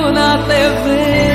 bonito na TV.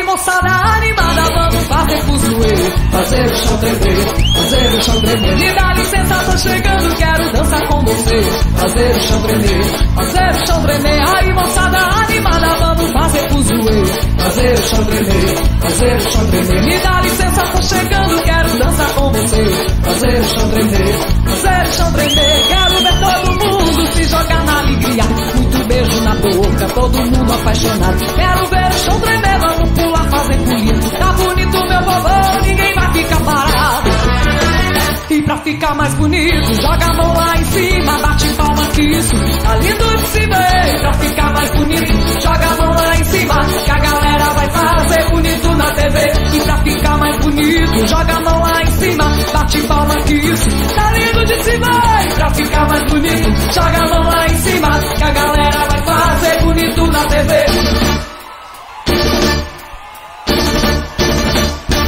Moçada animada, vamos fazer fuzuê, fazer o chão tremer, fazer o chão tremer. Me dá licença, tô chegando, quero dançar com você, fazer o chão tremer, fazer o chão tremer. Aí moçada animada, vamos fazer fuzuê, fazer o chão tremer, fazer o chão tremer. Me dá licença, tô chegando, quero dançar com você, fazer o chão tremer, fazer o chão tremer. Quero ver todo mundo se jogar na alegria, muito beijo na boca, todo mundo apaixonado. Quero ver o chão tremer, vamos pular, fazer bonito. Tá bonito meu vovô, ninguém vai ficar parado. E pra ficar mais bonito, joga a mão lá em cima, bate palma que isso tá lindo de se ver. Pra ficar mais bonito, joga a mão lá em cima, que a galera vai fazer bonito na TV. E pra ficar mais bonito, joga a mão lá em cima, bate palma que isso tá lindo de se ver. Pra ficar mais bonito, joga a mão lá em cima, que a galera vai fazer bonito na TV.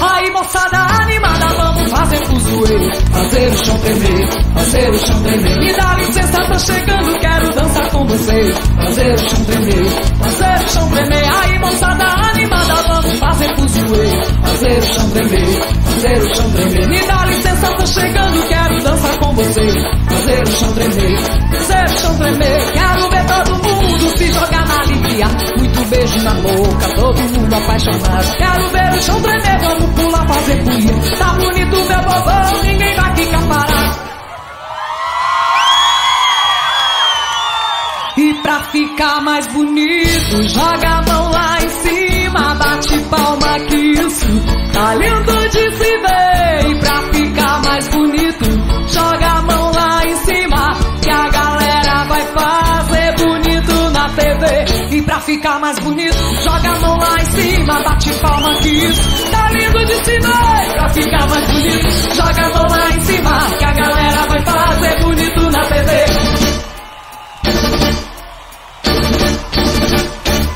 Aí moçada animada, vamos fazer fuzuê, fazer o chão tremer, fazer o chão tremer. Me dá licença, tô chegando, quero dançar com você, fazer o chão tremer, fazer o chão tremer. Aí moçada animada, vamos fazer fuzuê, fazer o chão tremer, fazer o chão tremer. Me dá licença, tô chegando, quero dançar com você, fazer o chão tremer, fazer o chão tremer. Quero ver todo mundo se jogar na alegria, muito beijo na boca, todo mundo apaixonado. Quero ver o chão tremer, vamos pular, fazer folia. Tá bonito meu vovô, ninguém vai ficar parado. E pra ficar mais bonito, joga a mão lá em cima, bate palma que isso tá lindo de se ver. E pra ficar mais bonito, joga a mão lá em cima, que a galera vai fazer bonito na TV. E pra ficar mais bonito, joga a mão lá em cima, bate palma que isso tá lindo de se ver. Pra ficar mais bonito, joga a mão lá em cima, que a galera vai fazer bonito na TV.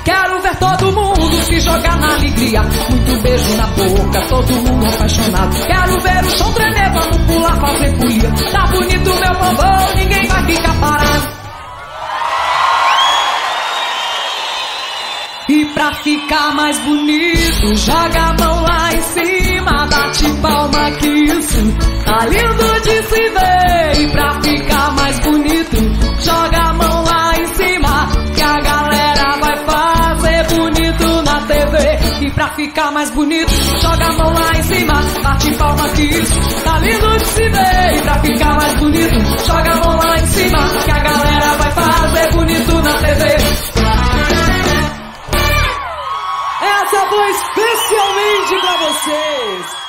Quero ver todo mundo se jogar na alegria, muito beijo na boca, todo mundo apaixonado. Quero ver o chão tremer, vamos pular, fazer folia. Tá bonito meu vovô, ninguém vai ficar parado. E pra ficar mais bonito, joga a mão lá em cima, bate palma que isso tá lindo de se ver. E pra ficar mais bonito, joga a mão lá em cima, que a galera vai fazer bonito na TV. E pra ficar mais bonito, joga a mão lá em cima, bate palma que isso tá lindo de se ver. E pra ficar mais bonito, joga a mão lá em cima, que a galera vai fazer bonito na TV. Essa foi especialmente pra vocês.